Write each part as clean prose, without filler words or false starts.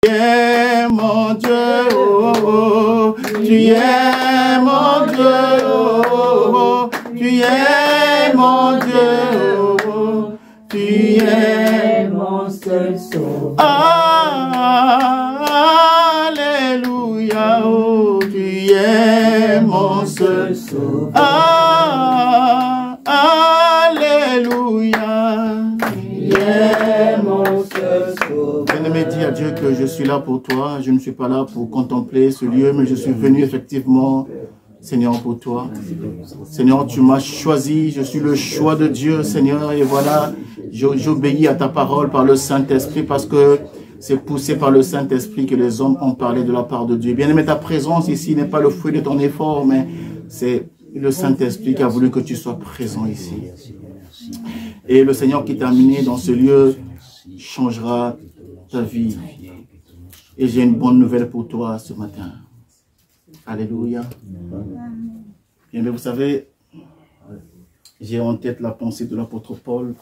Tu es mon Dieu, oh, oh. Tu es mon Dieu, oh, oh. Tu es mon Dieu, oh, oh. Tu es mon seul sauveur. Alléluia, oh, tu es mon seul sauveur. Alléluia, tu es mon seul sauveur. Bien-aimé, dis à Dieu que je suis là pour toi. Je ne suis pas là pour contempler ce lieu, mais je suis venu effectivement, Seigneur, pour toi. Seigneur, tu m'as choisi, je suis le choix de Dieu, Seigneur, et voilà, j'obéis à ta parole par le Saint-Esprit parce que c'est poussé par le Saint-Esprit que les hommes ont parlé de la part de Dieu. Bien-aimé, ta présence ici n'est pas le fruit de ton effort, mais c'est le Saint-Esprit qui a voulu que tu sois présent ici. Et le Seigneur qui t'a amené dans ce lieu changera ta vie. Et j'ai une bonne nouvelle pour toi ce matin. Alléluia. Bien, mais vous savez, j'ai en tête la pensée de l'apôtre Paul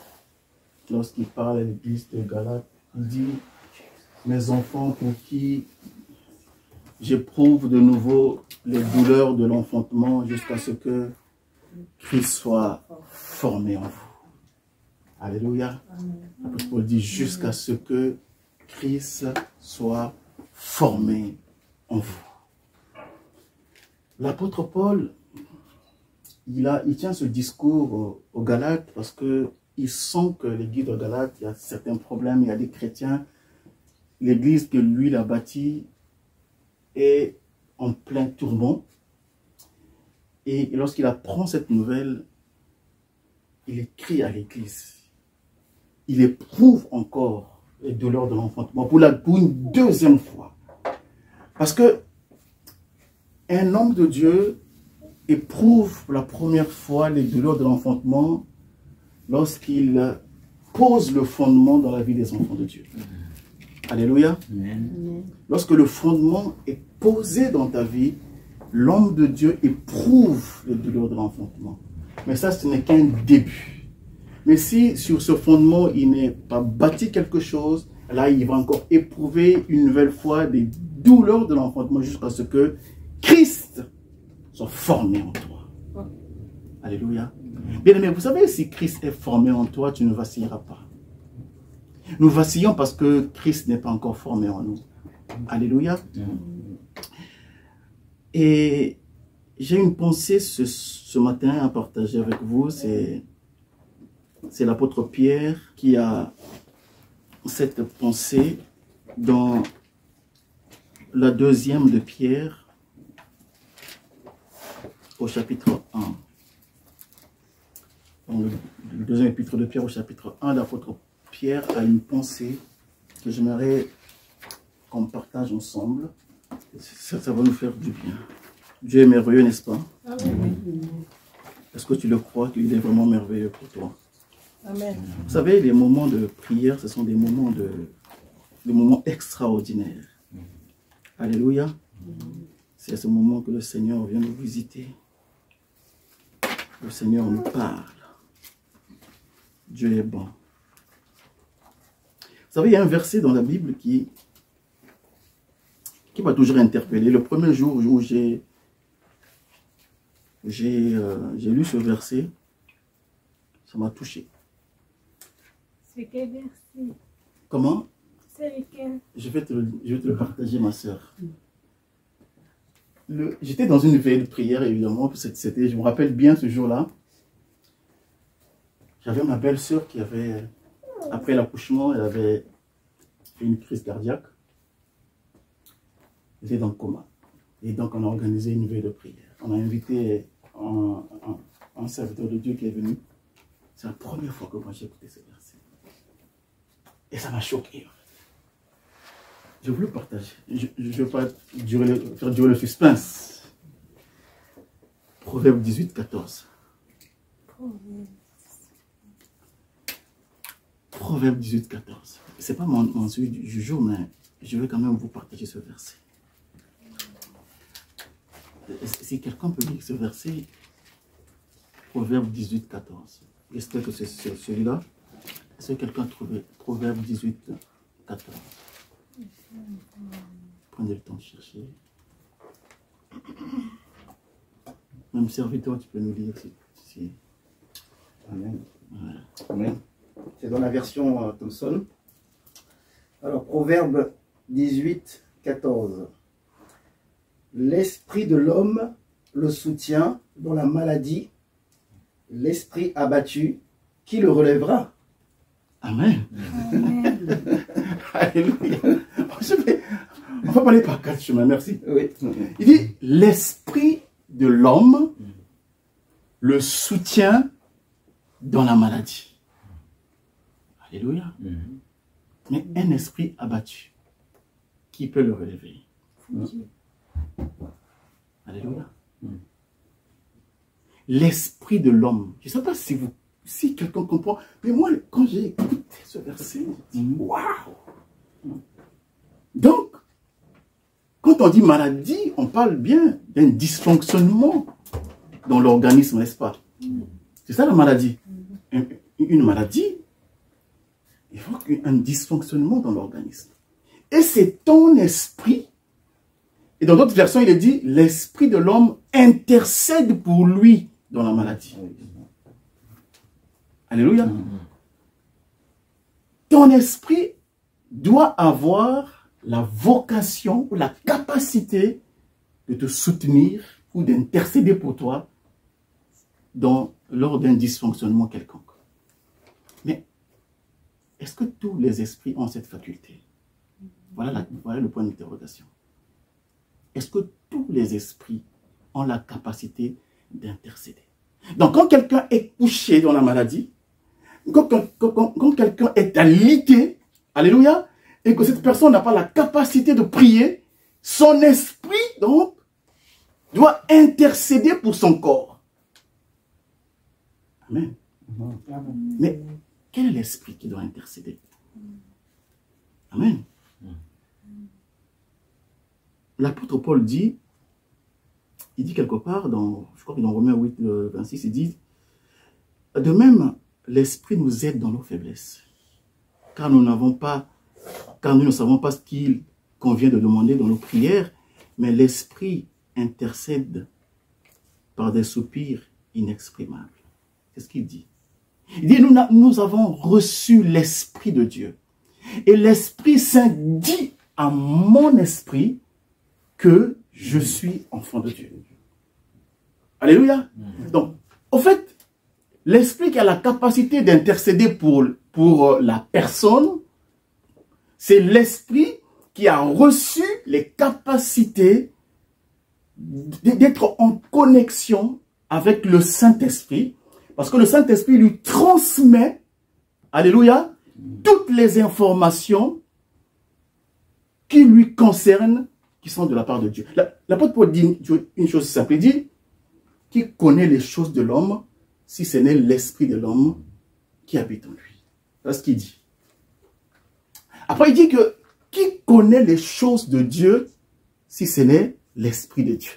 lorsqu'il parle à l'église de Galate. Il dit, mes enfants pour qui j'éprouve de nouveau les douleurs de l'enfantement jusqu'à ce que Christ soit formé en vous. Alléluia. L'apôtre Paul dit jusqu'à ce que Christ soit formé en vous. L'apôtre Paul, il tient ce discours aux Galates parce qu'il sent que l'église de Galates, il y a certains problèmes, il y a des chrétiens. L'église que lui a bâtie est en plein tourment. Et lorsqu'il apprend cette nouvelle, il écrit à l'église. Il éprouve encore les douleurs de l'enfantement pour une deuxième fois. Parce que un homme de Dieu éprouve pour la première fois les douleurs de l'enfantement lorsqu'il pose le fondement dans la vie des enfants de Dieu. Alléluia. Amen. Lorsque le fondement est posé dans ta vie, l'homme de Dieu éprouve les douleurs de l'enfantement. Mais ça, ce n'est qu'un début. Mais si sur ce fondement, il n'est pas bâti quelque chose, là, il va encore éprouver une nouvelle fois des douleurs de l'enfantement jusqu'à ce que Christ soit formé en toi. Alléluia. Bien aimé, vous savez, si Christ est formé en toi, tu ne vacilleras pas. Nous vacillons parce que Christ n'est pas encore formé en nous. Alléluia. Et j'ai une pensée ce matin à partager avec vous. C'est l'apôtre Pierre qui a cette pensée dans la deuxième de Pierre au chapitre 1. Dans le deuxième épître de Pierre au chapitre 1, l'apôtre Pierre a une pensée que j'aimerais qu'on partage ensemble. Ça va nous faire du bien. Dieu est merveilleux, n'est-ce pas? Est-ce que tu le crois qu'il est vraiment merveilleux pour toi? Amen. Vous savez, les moments de prière, ce sont des moments extraordinaires. Alléluia. C'est à ce moment que le Seigneur vient nous visiter. Le Seigneur nous parle. Dieu est bon. Vous savez, il y a un verset dans la Bible qui m'a toujours interpellé. Le premier jour où j'ai lu ce verset, ça m'a touché. C'est quel verset? Comment? C'est lequel? Je vais te le partager, ma soeur. J'étais dans une veille de prière, évidemment. Je me rappelle bien ce jour-là. J'avais ma belle-sœur qui avait, après l'accouchement, elle avait fait une crise cardiaque. Elle était dans le coma. Et donc, on a organisé une veille de prière. On a invité un serviteur de Dieu qui est venu. C'est la première fois que moi j'ai écouté ce verset. Et ça m'a choqué. Je voulais partager. Je ne veux pas faire durer le suspense. Proverbe 18, 14. Proverbe 18, 14. Ce n'est pas mon sujet du jour, mais je vais quand même vous partager ce verset. Si quelqu'un peut lire ce verset, Proverbe 18, 14. J'espère que c'est celui-là. Est-ce que quelqu'un a trouvé Proverbe 18, 14? Prenez le temps de chercher. Même serviteur, tu peux nous lire si. Amen. Voilà. Amen. C'est dans la version Thomson. Alors, Proverbe 18, 14. L'esprit de l'homme le soutient dans la maladie, l'esprit abattu, qui le relèvera? Amen. Amen. Alléluia. On va parler par 4 chemins, merci. Oui. Il dit, l'esprit de l'homme le soutient dans la maladie. Alléluia. Mais un esprit abattu, qui peut le relever? Alléluia. L'esprit de l'homme. Je ne sais pas si quelqu'un comprend, mais moi, quand j'ai écouté ce verset, je me dis, waouh! Donc, quand on dit maladie, on parle bien d'un dysfonctionnement dans l'organisme, n'est-ce pas? C'est ça la maladie. Une maladie, il faut un dysfonctionnement dans l'organisme. Et c'est ton esprit. Et dans d'autres versions, il est dit, l'esprit de l'homme intercède pour lui dans la maladie. Alléluia. Ton esprit doit avoir la vocation ou la capacité de te soutenir ou d'intercéder pour toi lors d'un dysfonctionnement quelconque. Mais est-ce que tous les esprits ont cette faculté? Voilà le point d'interrogation. Est-ce que tous les esprits ont la capacité d'intercéder? Donc, quand quelqu'un est couché dans la maladie, quand quelqu'un est alité, alléluia, et que cette personne n'a pas la capacité de prier, son esprit, donc, doit intercéder pour son corps. Amen. Mais quel est l'esprit qui doit intercéder? Amen. L'apôtre Paul dit, il dit quelque part, je crois que dans Romains 8, 26, il dit, de même, l'esprit nous aide dans nos faiblesses, car nous ne savons pas ce qu'il convient de demander dans nos prières, mais l'esprit intercède par des soupirs inexprimables. C'est ce qu'il dit. Il dit, nous avons reçu l'Esprit de Dieu. Et l'Esprit Saint dit à mon esprit que je suis enfant de Dieu. Alléluia. Donc, au fait, l'Esprit qui a la capacité d'intercéder pour la personne, c'est l'Esprit qui a reçu les capacités d'être en connexion avec le Saint-Esprit, parce que le Saint-Esprit lui transmet, alléluia, toutes les informations qui lui concernent, qui sont de la part de Dieu. L'apôtre Paul dit une chose simple, il dit, qui connaît les choses de l'homme, si ce n'est l'esprit de l'homme qui habite en lui. C'est ce qu'il dit. Après, il dit que, qui connaît les choses de Dieu, si ce n'est l'esprit de Dieu.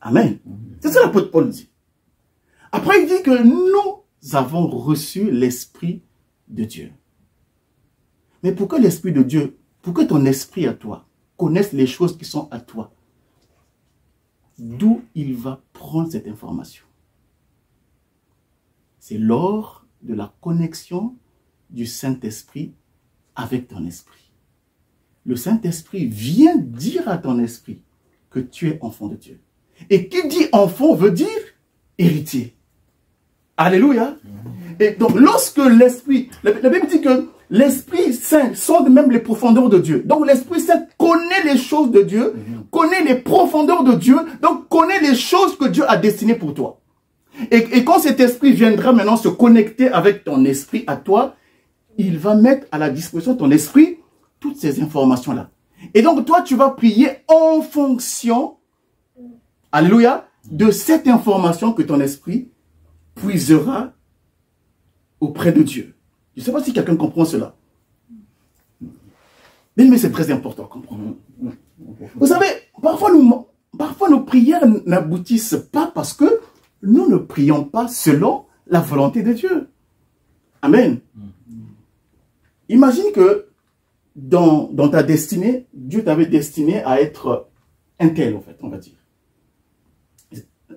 Amen. C'est ça l'apôtre Paul dit. Après, il dit que nous avons reçu l'esprit de Dieu. Mais pourquoi l'esprit de Dieu, pourquoi ton esprit à toi connaisse les choses qui sont à toi? D'où il va prendre cette information? C'est lors de la connexion du Saint-Esprit avec ton esprit. Le Saint-Esprit vient dire à ton esprit que tu es enfant de Dieu. Et qui dit enfant veut dire héritier. Alléluia. Et donc lorsque l'Esprit, la Bible dit que l'Esprit Saint sonde même les profondeurs de Dieu. Donc l'Esprit Saint connaît les choses de Dieu, connaît les profondeurs de Dieu, donc connaît les choses que Dieu a destinées pour toi. Et quand cet esprit viendra maintenant se connecter avec ton esprit à toi, il va mettre à la disposition de ton esprit toutes ces informations-là. Et donc toi, tu vas prier en fonction, alléluia, de cette information que ton esprit puisera auprès de Dieu. Je ne sais pas si quelqu'un comprend cela. Mais c'est très important à comprendre. Vous savez, parfois nos prières n'aboutissent pas parce que nous ne prions pas selon la volonté de Dieu. Amen. Imagine que dans ta destinée, Dieu t'avait destiné à être un tel, en fait, on va dire.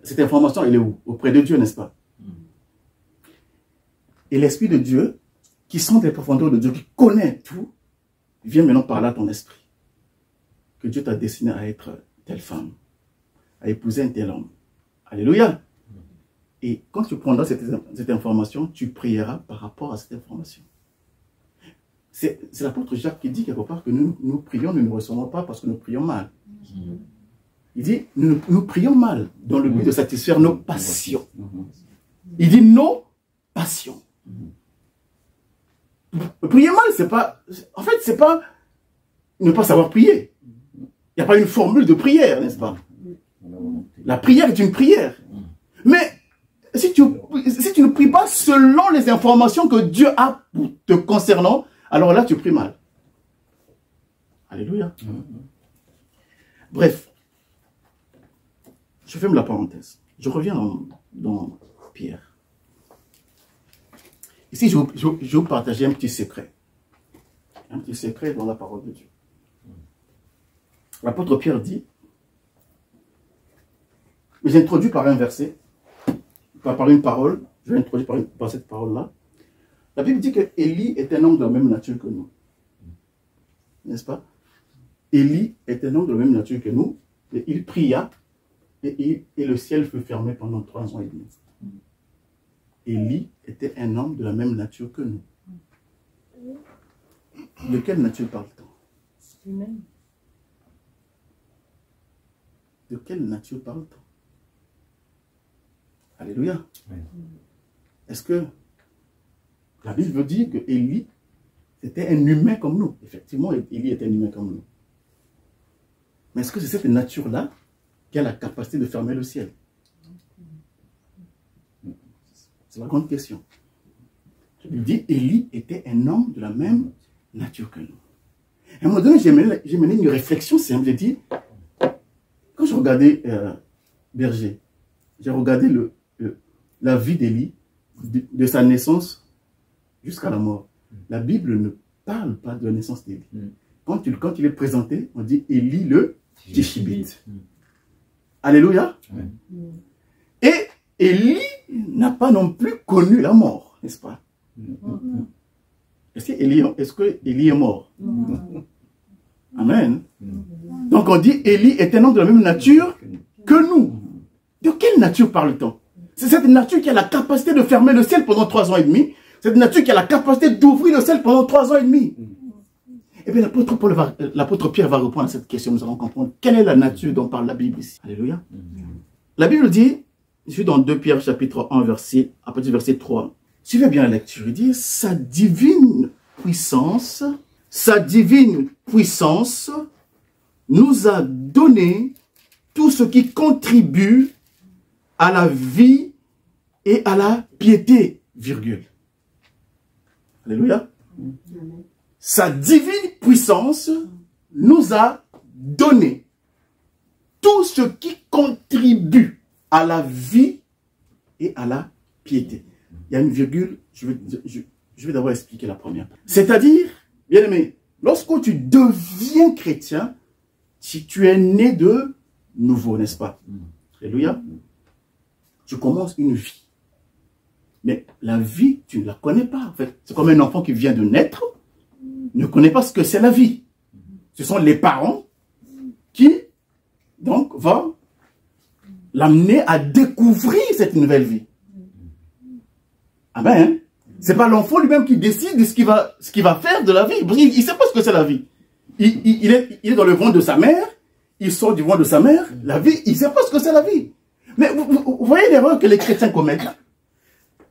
Cette information, elle est où? Auprès de Dieu, n'est-ce pas? Et l'Esprit de Dieu, qui sent les profondeurs de Dieu, qui connaît tout, vient maintenant parler à ton esprit. Que Dieu t'a destiné à être telle femme, à épouser un tel homme. Alléluia. Et quand tu prendras cette information, tu prieras par rapport à cette information. C'est l'apôtre Jacques qui dit quelque part que nous prions, nous ne recevons pas parce que nous prions mal. Il dit, nous prions mal dans le but de satisfaire nos passions. Il dit nos passions. Prier mal, c'est pas... En fait, c'est pas ne pas savoir prier. Il n'y a pas une formule de prière, n'est-ce pas? La prière est une prière. Mais si tu ne pries pas selon les informations que Dieu a te concernant, alors là, tu pries mal. Alléluia. Bref. Je ferme la parenthèse. Je reviens dans Pierre. Ici, je vais vous partager un petit secret. Un petit secret dans la parole de Dieu. L'apôtre Pierre dit, j'introduis par un verset, par une parole, je vais introduire par cette parole-là. La Bible dit que Élie est un homme de la même nature que nous. N'est-ce pas? Élie est un homme de la même nature que nous. Et il pria et le ciel fut fermé pendant 3 ans et demi. Élie était un homme de la même nature que nous. De quelle nature parle-t-on? Humaine. De quelle nature parle-t-on? Alléluia. Oui. Est-ce que la Bible dit que Élie était un humain comme nous? Effectivement, Élie était un humain comme nous. Mais est-ce que c'est cette nature-là qui a la capacité de fermer le ciel? C'est la grande question. Je lui dis, Élie était un homme de la même nature que nous. À un moment donné, j'ai mené une réflexion simple. J'ai dit, quand je regardais Berger, j'ai regardé la vie d'Élie, de sa naissance jusqu'à la mort. La Bible ne parle pas de la naissance d'Élie. Quand il est présenté, on dit Élie le Tishbite. Alléluia. Et Élie n'a pas non plus connu la mort, n'est-ce pas? Est-ce que Élie est mort? Amen. Donc on dit Élie est un homme de la même nature que nous. De quelle nature parle-t-on? C'est cette nature qui a la capacité de fermer le ciel pendant 3 ans et demi. Cette nature qui a la capacité d'ouvrir le ciel pendant 3 ans et demi. Et bien l'apôtre Pierre va répondre à cette question. Nous allons comprendre quelle est la nature dont parle la Bible ici. Alléluia. La Bible dit, je suis dans 2 Pierre chapitre 1 à partir du verset 3. Suivez bien la lecture. Il dit, sa divine puissance nous a donné tout ce qui contribue à la vie et à la piété, virgule. Alléluia. Sa divine puissance nous a donné tout ce qui contribue à la vie et à la piété. Il y a une virgule, je vais d'abord expliquer la première. C'est-à-dire, bien aimé, lorsque tu deviens chrétien, si tu es né de nouveau, n'est-ce pas? Alléluia. Tu commences une vie. Mais la vie, tu ne la connais pas, en fait. C'est comme un enfant qui vient de naître, ne connaît pas ce que c'est la vie. Ce sont les parents qui, donc, vont l'amener à découvrir cette nouvelle vie. Amen. C'est pas l'enfant lui-même qui décide de ce qu'il va faire de la vie. Il ne sait pas ce que c'est la vie. Il est dans le ventre de sa mère, il sort du ventre de sa mère, la vie, il ne sait pas ce que c'est la vie. Mais vous voyez l'erreur que les chrétiens commettent.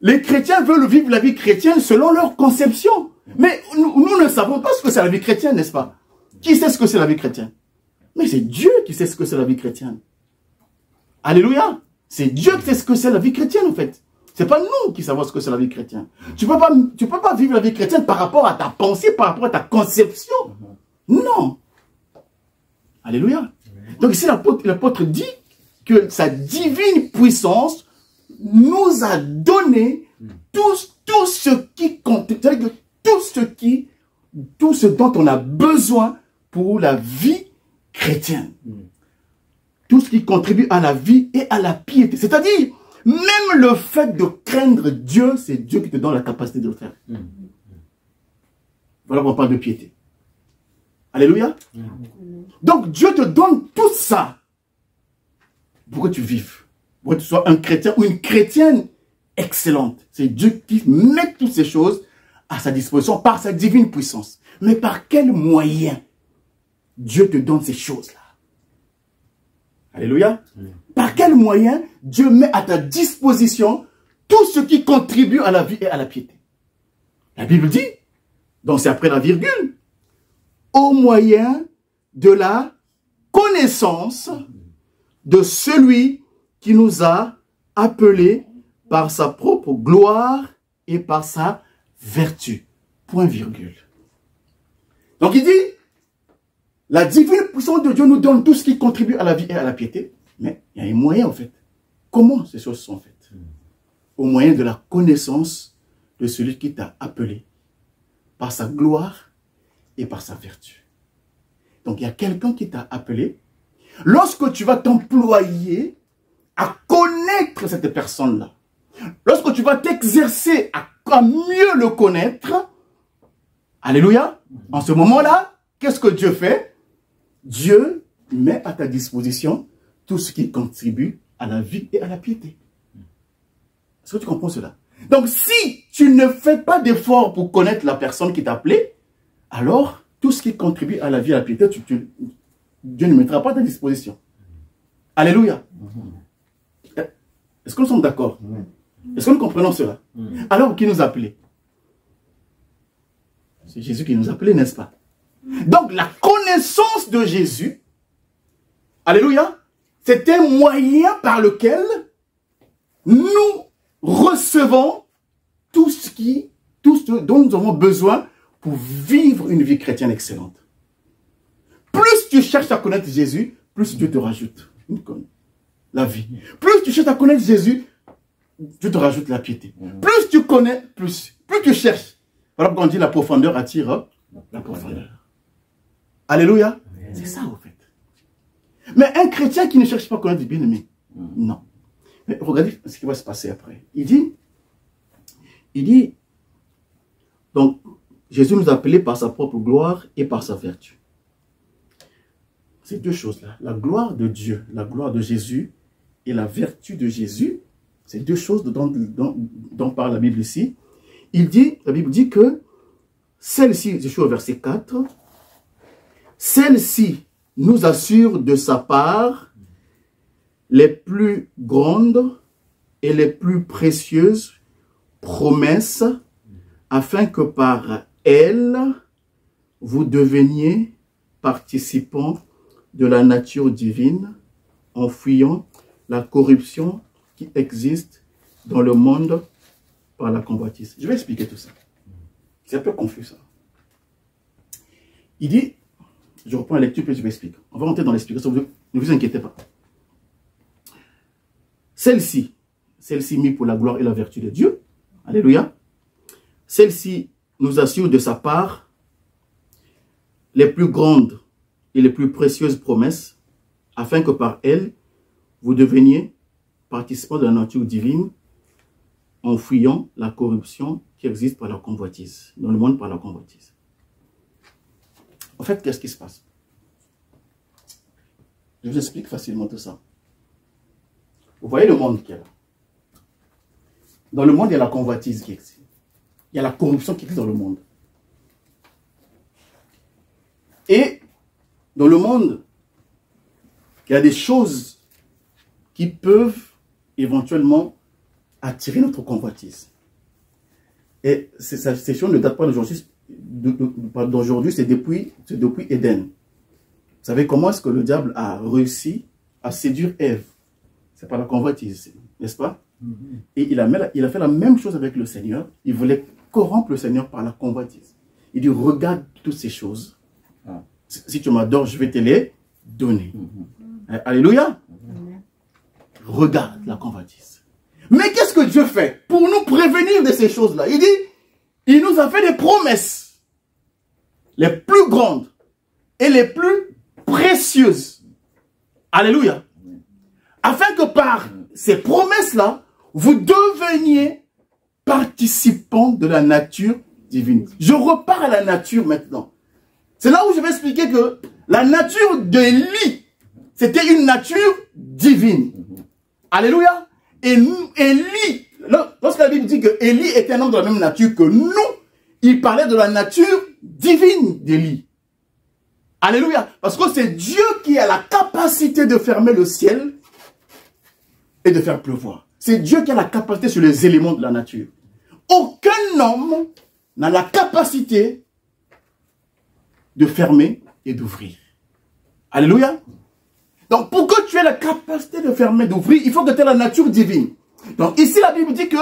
Les chrétiens veulent vivre la vie chrétienne selon leur conception. Mais nous ne savons pas ce que c'est la vie chrétienne, n'est-ce pas? Qui sait ce que c'est la vie chrétienne? Mais c'est Dieu qui sait ce que c'est la vie chrétienne. Alléluia. C'est Dieu qui sait ce que c'est la vie chrétienne, en fait. C'est pas nous qui savons ce que c'est la vie chrétienne. Tu peux pas vivre la vie chrétienne par rapport à ta pensée, par rapport à ta conception. Non. Alléluia. Donc ici, l'apôtre dit que sa divine puissance nous a donné tout ce qui compte, c'est-à-dire que tout ce qui tout ce dont on a besoin pour la vie chrétienne. Tout ce qui contribue à la vie et à la piété. C'est-à-dire, même le fait de craindre Dieu, c'est Dieu qui te donne la capacité de le faire. Voilà pourquoi on parle de piété. Alléluia. Donc Dieu te donne tout ça pour que tu vives. Pour que tu sois un chrétien ou une chrétienne excellente. C'est Dieu qui met toutes ces choses à sa disposition par sa divine puissance. Mais par quel moyen Dieu te donne ces choses-là? Alléluia. Par quel moyen Dieu met à ta disposition tout ce qui contribue à la vie et à la piété? La Bible dit, donc c'est après la virgule, au moyen de la connaissance de celui qui nous a appelés par sa propre gloire et par sa vertu. Point virgule. Donc il dit, la divine puissance de Dieu nous donne tout ce qui contribue à la vie et à la piété, mais il y a un moyen en fait. Comment ces choses sont faites? Au moyen de la connaissance de celui qui t'a appelé par sa gloire et par sa vertu. Donc il y a quelqu'un qui t'a appelé. Lorsque tu vas t'employer à connaître cette personne-là, lorsque tu vas t'exercer à mieux le connaître, alléluia, en ce moment-là, qu'est-ce que Dieu fait? Dieu met à ta disposition tout ce qui contribue à la vie et à la piété. Est-ce que tu comprends cela? Donc si tu ne fais pas d'effort pour connaître la personne qui t'a appelé, alors tout ce qui contribue à la vie et à la piété, Dieu ne mettra pas à ta disposition. Alléluia. Est-ce que nous sommes d'accord? Est-ce que nous comprenons cela? Alors, qui nous a appelés? C'est Jésus qui nous a appelés, n'est-ce pas? Donc, la connaissance de Jésus, alléluia, c'est un moyen par lequel nous recevons tout ce dont nous avons besoin pour vivre une vie chrétienne excellente. Plus tu cherches à connaître Jésus, plus Dieu te rajoute la vie. Plus tu cherches à connaître Jésus, Dieu te rajoute la piété. Plus tu connais, plus tu cherches. Voilà pourquoi on dit la profondeur attire la profondeur. Alléluia. C'est ça en fait. Mais un chrétien qui ne cherche pas à connaître le bien-aimé, non. Mais regardez ce qui va se passer après. Il dit, donc, Jésus nous a appelés par sa propre gloire et par sa vertu. Ces deux choses-là, la gloire de Dieu, la gloire de Jésus et la vertu de Jésus, c'est deux choses dont parle la Bible ici. La Bible dit que celle-ci, je suis au verset 4, celle-ci nous assure de sa part les plus grandes et les plus précieuses promesses, afin que par elles, vous deveniez participants de la nature divine, en fuyant la corruption qui existe dans le monde par la convoitise. Je vais expliquer tout ça. C'est un peu confus ça. Il dit, je reprends la lecture puis je vais expliquer. On va rentrer dans l'explication, ne vous inquiétez pas. Celle-ci mise pour la gloire et la vertu de Dieu, alléluia, celle-ci nous assure de sa part les plus grandes et les plus précieuses promesses, afin que par elles, vous deveniez participants de la nature divine, en fuyant la corruption qui existe par la convoitise, dans le monde par la convoitise. En fait, qu'est-ce qui se passe? Je vous explique facilement tout ça. Vous voyez le monde qui est là. Dans le monde, il y a la convoitise qui existe. Il y a la corruption qui existe dans le monde. Et dans le monde, il y a des choses qui peuvent éventuellement attirer notre convoitise. Et ces choses ne datent pas d'aujourd'hui, c'est depuis Éden. Vous savez comment est-ce que le diable a réussi à séduire Ève? C'est par la convoitise, n'est-ce pas? Et il a fait la même chose avec le Seigneur. Il voulait corrompre le Seigneur par la convoitise. Il dit, regarde toutes ces choses. Si tu m'adores, je vais te les donner. Alléluia. Regarde la convoitise. Mais qu'est-ce que Dieu fait pour nous prévenir de ces choses-là? Il dit, il nous a fait des promesses. les plus grandes et les plus précieuses. Alléluia. Afin que par ces promesses-là, vous deveniez participants de la nature divine. Je repars à la nature maintenant. C'est là où je vais expliquer que la nature d'Élie, c'était une nature divine. Alléluia. Et Élie, lorsque la Bible dit que Élie était un homme de la même nature que nous, il parlait de la nature divine d'Élie. Alléluia. Parce que c'est Dieu qui a la capacité de fermer le ciel et de faire pleuvoir. C'est Dieu qui a la capacité sur les éléments de la nature. Aucun homme n'a la capacité de fermer et d'ouvrir. Alléluia. Donc, pour que tu aies la capacité de fermer et d'ouvrir, il faut que tu aies la nature divine. Donc, ici, la Bible dit que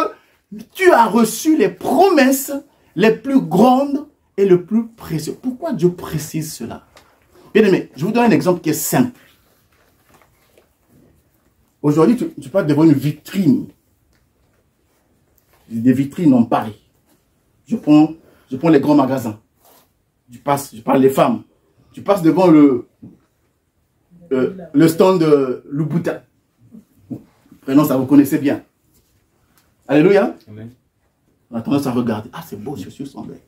tu as reçu les promesses les plus grandes et les plus précieuses. Pourquoi Dieu précise cela? Bien aimé, je vous donne un exemple qui est simple. Aujourd'hui, tu passes devant une vitrine. Des vitrines en Paris. Je prends les grands magasins. Je parle des femmes. Tu passes devant le stand de Louboutin. Prénom, ça vous connaissez bien. Alléluia. Amen. On a tendance à regarder. Ah, c'est beau, chaussures sont belles.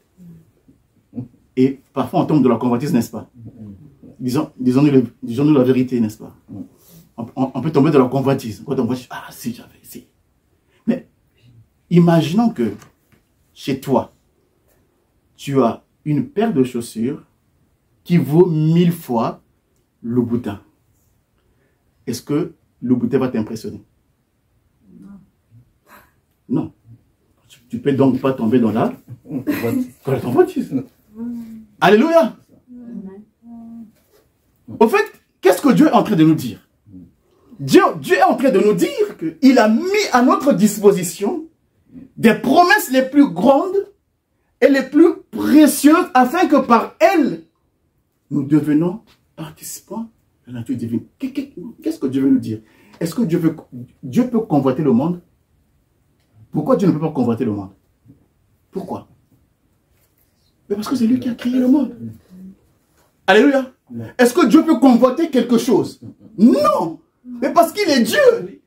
Et parfois, on tombe de la convoitise, n'est-ce pas? Disons-nous la vérité, n'est-ce pas? On peut tomber de la convoitise. Quand on voit, ah, si, j'avais, si. Mais imaginons que chez toi, tu as une paire de chaussures qui vaut 1000 fois le boutin. Est-ce que le boutin va t'impressionner? Non. Tu peux donc pas tomber dans la convoitise. Alléluia. Au fait, qu'est-ce que Dieu est en train de nous dire? Dieu est en train de nous dire qu'il a mis à notre disposition des promesses les plus grandes et les plus précieuses afin que par elles, nous devenons participants de la nature divine. Qu'est-ce que Dieu veut nous dire? Est-ce que Dieu peut convoiter le monde? Pourquoi Dieu ne peut pas convoiter le monde? Pourquoi? Mais parce que c'est lui qui a créé le monde. Alléluia. Est-ce que Dieu peut convoiter quelque chose? Non. Mais parce qu'il est Dieu.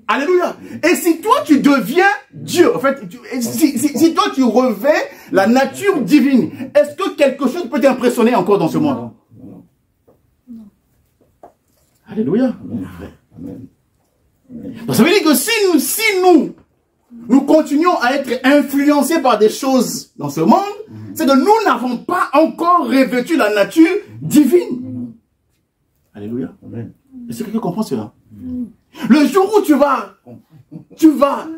Alléluia. Et si toi tu deviens Dieu, en fait, si toi tu revêts la nature divine, est-ce que quelque chose peut t'impressionner encore dans ce monde? Alléluia. Donc ça veut dire que si nous continuons à être influencés par des choses dans ce monde, c'est que nous n'avons pas encore revêtu la nature divine. Alléluia. Est-ce que quelqu'un comprend cela? Le jour où tu vas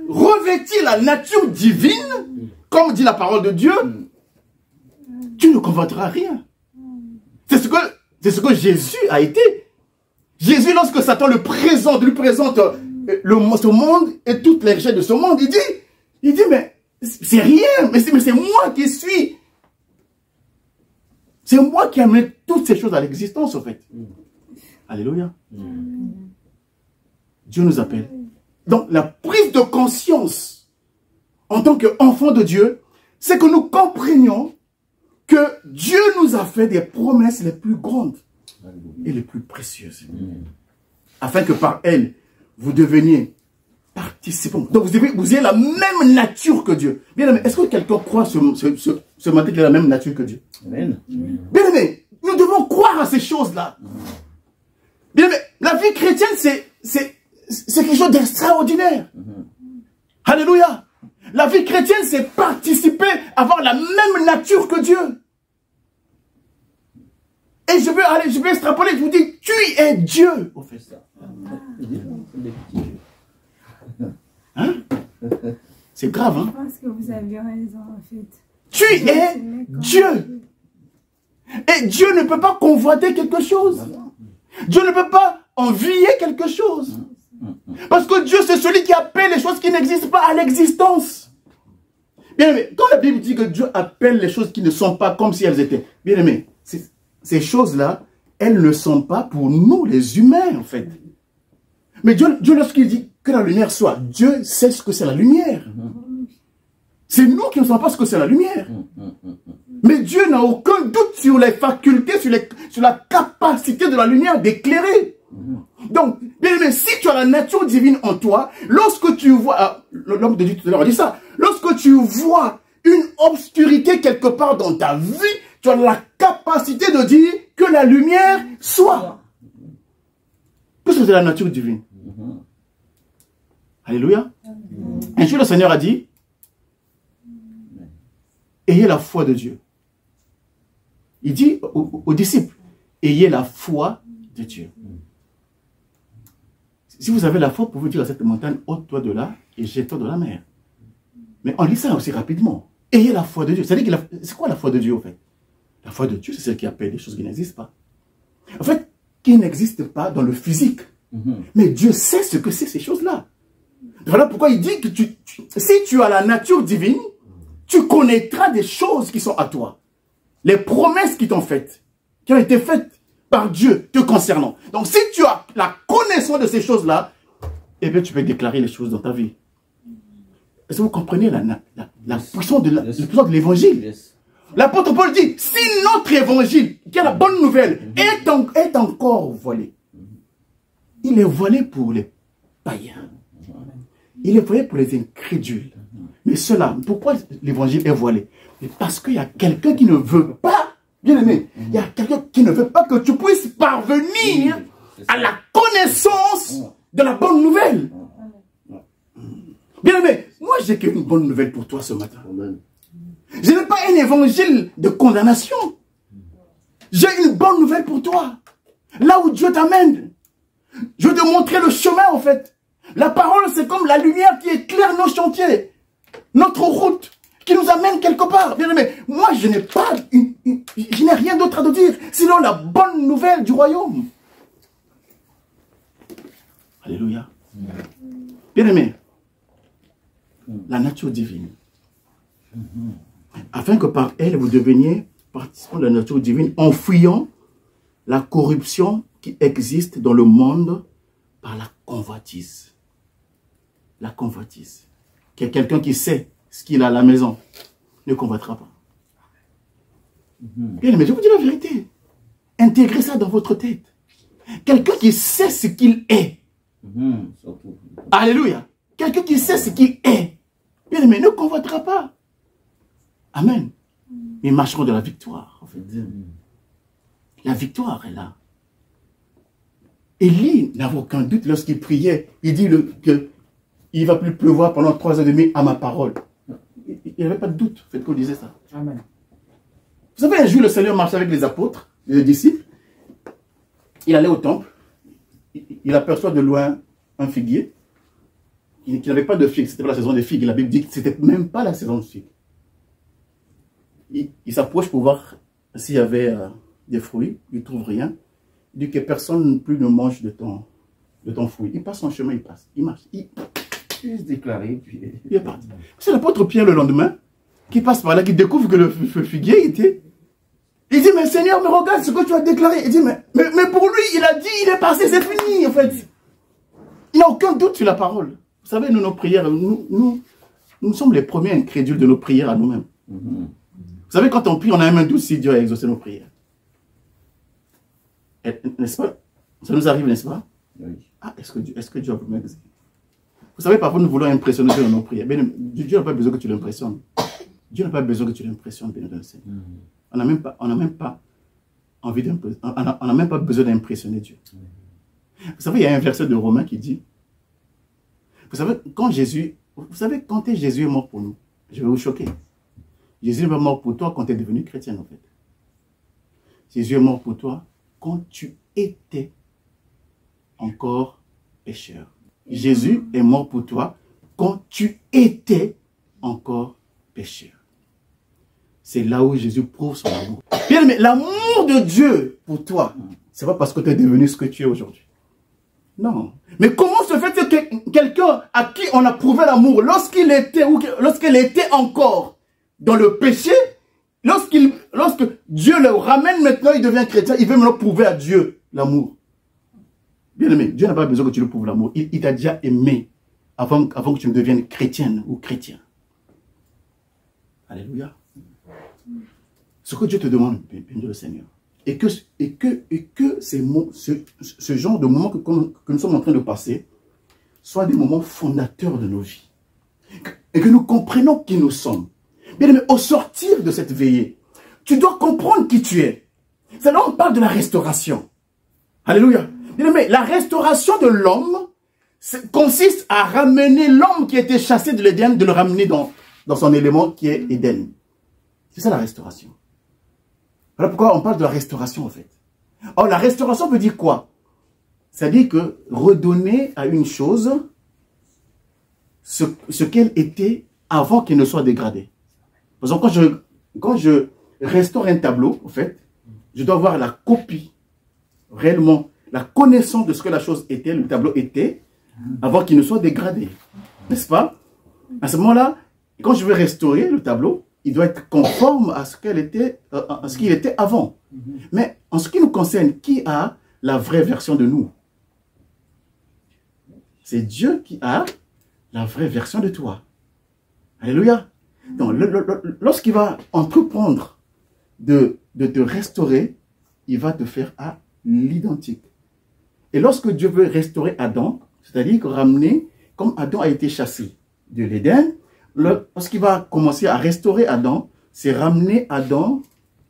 revêtir la nature divine, comme dit la parole de Dieu, tu ne convoiteras rien. C'est ce que Jésus a été. Jésus, lorsque Satan lui présente ce monde et toutes les richesses de ce monde, il dit, mais c'est rien, mais c'est moi qui suis. C'est moi qui ai amené toutes ces choses à l'existence, en fait. Alléluia. Dieu nous appelle. Donc, la prise de conscience en tant qu'enfant de Dieu, c'est que nous comprenions que Dieu nous a fait des promesses les plus grandes et les plus précieuses. Afin que par elles, vous deveniez participants. Donc, vous ayez la même nature que Dieu. Bien aimé, est-ce que quelqu'un croit ce matin qu'il a la même nature que Dieu? Amen. Bien aimé, nous devons croire à ces choses-là. Bien aimé, la vie chrétienne, c'est quelque chose d'extraordinaire. Alléluia. La vie chrétienne, c'est participer, avoir la même nature que Dieu. Et je vais extrapoler, je vous dis, tu es Dieu. On fait ça. Hein? C'est grave, hein? Je pense que vous avez raison, en fait. Tu es Dieu. Et Dieu ne peut pas convoiter quelque chose. Dieu ne peut pas envier quelque chose. Parce que Dieu, c'est celui qui appelle les choses qui n'existent pas à l'existence. Bien aimé, quand la Bible dit que Dieu appelle les choses qui ne sont pas comme si elles étaient, bien aimé, ces choses-là, elles ne sont pas pour nous, les humains, en fait. Mais Dieu lorsqu'il dit que la lumière soit, Dieu sait ce que c'est la lumière. C'est nous qui ne savons pas ce que c'est la lumière. Mais Dieu n'a aucun doute sur les facultés, sur la capacité de la lumière d'éclairer. Donc, bien aimé, si tu as la nature divine en toi, lorsque tu vois, l'homme de Dieu tout à l'heure a dit ça, lorsque tu vois une obscurité quelque part dans ta vie, tu as la capacité de dire que la lumière soit. Parce que c'est la nature divine. Alléluia. Un jour, le Seigneur a dit, ayez la foi de Dieu. Il dit aux disciples, ayez la foi de Dieu. Si vous avez la foi, vous pouvez dire à cette montagne, ôte-toi de là et jette-toi dans la mer. Mais on lit ça aussi rapidement. Ayez la foi de Dieu. C'est-à-dire que c'est quoi la foi de Dieu, en fait? La foi de Dieu, c'est celle qui appelle des choses qui n'existent pas. En fait, qui n'existent pas dans le physique. Mais Dieu sait ce que c'est ces choses-là. Voilà pourquoi il dit que si tu as la nature divine, tu connaîtras des choses qui sont à toi. Les promesses qui t'ont faites, qui ont été faites par Dieu te concernant. Donc si tu as la connaissance de ces choses-là, eh bien tu peux déclarer les choses dans ta vie. Est-ce que vous comprenez la puissance de l'évangile? L'apôtre Paul dit, si notre évangile, qui est la bonne nouvelle, est encore voilé, il est voilé pour les païens. Il est voilé pour les incrédules. Mais cela, pourquoi l'évangile est voilé? Parce qu'il y a quelqu'un qui ne veut pas, bien aimé, il y a quelqu'un qui ne veut pas que tu puisses parvenir à la connaissance de la bonne nouvelle. Bien aimé, moi j'ai qu'une bonne nouvelle pour toi ce matin. Je n'ai pas un évangile de condamnation. J'ai une bonne nouvelle pour toi. Là où Dieu t'amène. Je vais te montrer le chemin en fait. La parole c'est comme la lumière qui éclaire nos chantiers. Notre route qui nous amène quelque part. Bien aimé, moi je n'ai pas, je n'ai rien d'autre à te dire. Sinon la bonne nouvelle du royaume. Alléluia. Bien aimé, la nature divine. Afin que par elle vous deveniez participants de la nature divine en fuyant la corruption qui existe dans le monde par la convoitise. La convoitise. Qu'il y a quelqu'un qui sait ce qu'il a à la maison ne convoitera pas. Bien, mais je vous dis la vérité. Intégrez ça dans votre tête. Quelqu'un qui sait ce qu'il est. Alléluia. Quelqu'un qui sait ce qu'il est. Bien, mais ne convoitera pas. Amen. Ils marcheront de la victoire. En fait. La victoire est là. Élie n'avait aucun doute lorsqu'il priait. Il dit qu'il ne va plus pleuvoir pendant 3 heures et demie à ma parole. Il n'y avait pas de doute, en fait, qu'on disait ça. Amen. Vous savez, un jour, le Seigneur marchait avec les apôtres, les disciples. Il allait au temple. Il aperçoit de loin un figuier qui n'avait pas de figues. C'était pas la saison des figues. La Bible dit que ce n'était même pas la saison de figues. Il s'approche pour voir s'il y avait des fruits. Il ne trouve rien. Il dit que personne plus ne mange de ton fruit. Il passe son chemin, il passe. Il marche. Il se déclare. Il est parti. C'est l'apôtre Pierre le lendemain qui passe par là, qui découvre que le figuier était. Il dit, mais Seigneur, mais regarde ce que tu as déclaré. Il dit, mais pour lui, il a dit, il est passé, c'est fini, en fait. Il n'a aucun doute sur la parole. Vous savez, nous, nos prières, nous sommes les premiers incrédules de nos prières à nous-mêmes. Vous savez, quand on prie, on a même un doute si Dieu a exaucé nos prières. N'est-ce pas? Ça nous arrive, n'est-ce pas? Oui. Ah, est-ce que Dieu a vraiment exaucé? Vous savez, parfois, nous voulons impressionner Dieu dans nos prières. Dieu n'a pas besoin que tu l'impressionnes. Dieu n'a pas besoin que tu l'impressionnes, bien dans le Seigneur. On n'a même pas envie d'impressionner. On n'a même pas besoin d'impressionner Dieu. Vous savez, il y a un verset de Romains qui dit, vous savez, quand Jésus est mort pour nous, je vais vous choquer. Jésus n'est pas mort pour toi quand tu es devenu chrétien, en fait. Jésus est mort pour toi quand tu étais encore pécheur. Jésus est mort pour toi quand tu étais encore pécheur. C'est là où Jésus prouve son amour. Bien, mais l'amour de Dieu pour toi, c'est pas parce que tu es devenu ce que tu es aujourd'hui. Non. Mais comment se fait que quelqu'un à qui on a prouvé l'amour, lorsqu'il était ou lorsqu'elle était encore dans le péché, lorsque Dieu le ramène maintenant, il devient chrétien, il veut maintenant prouver à Dieu l'amour. Bien aimé, Dieu n'a pas besoin que tu le prouves l'amour. Il t'a déjà aimé avant que tu ne deviennes chrétienne ou chrétien. Alléluia. ce que Dieu te demande, bénis le Seigneur. Et que ce genre de moments que nous sommes en train de passer soient des moments fondateurs de nos vies. Et que nous comprenions qui nous sommes. Bien aimé, au sortir de cette veillée, tu dois comprendre qui tu es. C'est là on parle de la restauration. Alléluia. Bien aimé, la restauration de l'homme consiste à ramener l'homme qui a été chassé de l'Éden, de le ramener dans son élément qui est Éden. C'est ça la restauration. Voilà pourquoi on parle de la restauration en fait. Or, la restauration veut dire quoi? C'est-à-dire que redonner à une chose ce qu'elle était avant qu'elle ne soit dégradée. Par exemple, quand je restaure un tableau, en fait, je dois avoir la copie, réellement, la connaissance de ce que la chose était, le tableau était, avant qu'il ne soit dégradé. N'est-ce pas? À ce moment-là, quand je veux restaurer le tableau, il doit être conforme à ce qu'il était avant. Mais en ce qui nous concerne, qui a la vraie version de nous? C'est Dieu qui a la vraie version de toi. Alléluia. Donc, lorsqu'il va entreprendre de te restaurer, il va te faire à l'identique. Et lorsque Dieu veut restaurer Adam, c'est-à-dire que ramener, comme Adam a été chassé de l'Éden, lorsqu'il va commencer à restaurer Adam, c'est ramener Adam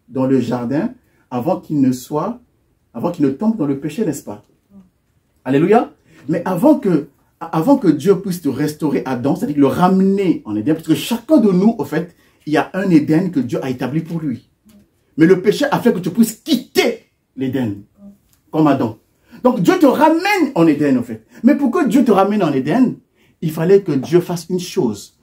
dans le jardin avant qu'il ne tombe dans le péché, n'est-ce pas? Alléluia. Mais avant que Dieu puisse te restaurer Adam, c'est-à-dire le ramener en Éden, parce que chacun de nous, au fait, il y a un Éden que Dieu a établi pour lui. Mais le péché a fait que tu puisses quitter l'Éden, comme Adam. Donc Dieu te ramène en Éden, en fait. Mais pour que Dieu te ramène en Éden, il fallait que Dieu fasse une chose.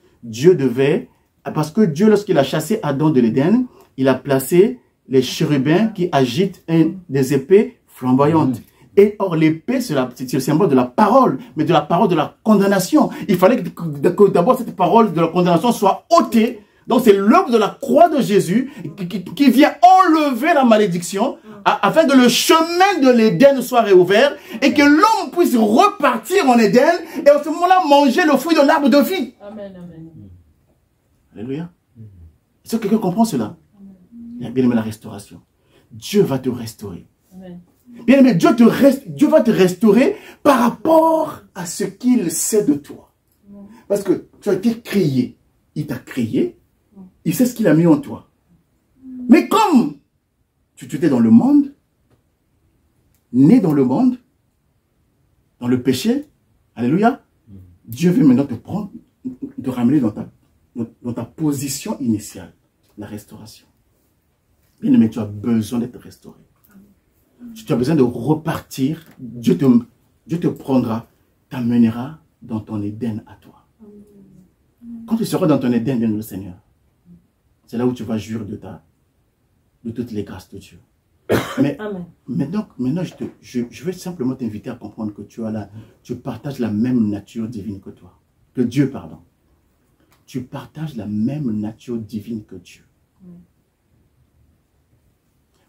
Parce que Dieu, lorsqu'il a chassé Adam de l'Éden, il a placé les chérubins qui agitent des épées flamboyantes. Et or, l'épée, c'est le symbole de la parole, mais de la parole de la condamnation. Il fallait que d'abord cette parole de la condamnation soit ôtée. Donc, c'est l'œuvre de la croix de Jésus qui vient enlever la malédiction afin que le chemin de l'Éden soit réouvert et que l'homme puisse repartir en Éden et à ce moment-là manger le fruit de l'arbre de vie. Amen, amen. Alléluia. Est-ce que quelqu'un comprend cela? Il y a bien aimé la restauration. Dieu va te restaurer. Amen. Bien aimé, Dieu va te restaurer par rapport à ce qu'il sait de toi. Parce que tu as été créé. Il t'a créé. Il sait ce qu'il a mis en toi. Mais comme tu étais dans le monde, né dans le monde, dans le péché, alléluia, Dieu veut maintenant te prendre, te ramener dans ta position initiale, la restauration. Bien aimé, tu as besoin d'être restauré. Tu as besoin de repartir. Dieu te prendra, t'amènera dans ton Éden à toi. Quand tu seras dans ton Éden, bien le Seigneur, c'est là où tu vas jouir de toutes les grâces de Dieu. Mais maintenant je vais simplement t'inviter à comprendre que tu partages la même nature divine que toi. Que Dieu, pardon. Tu partages la même nature divine que Dieu.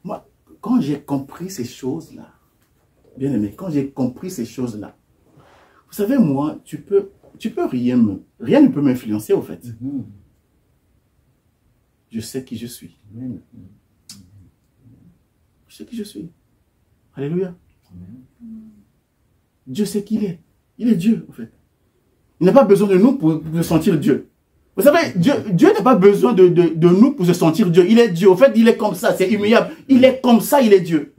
Moi, quand j'ai compris ces choses-là, bien aimé, quand j'ai compris ces choses-là, vous savez, moi, rien ne peut m'influencer au fait. Je sais qui je suis. Je sais qui je suis. Alléluia. Dieu sait qui il est. Il est Dieu, en fait. Il n'a pas besoin de nous pour sentir Dieu. Vous savez, Dieu n'a pas besoin de nous pour se sentir Dieu. Il est Dieu. En fait, il est comme ça. C'est immuable. Il est comme ça, il est Dieu.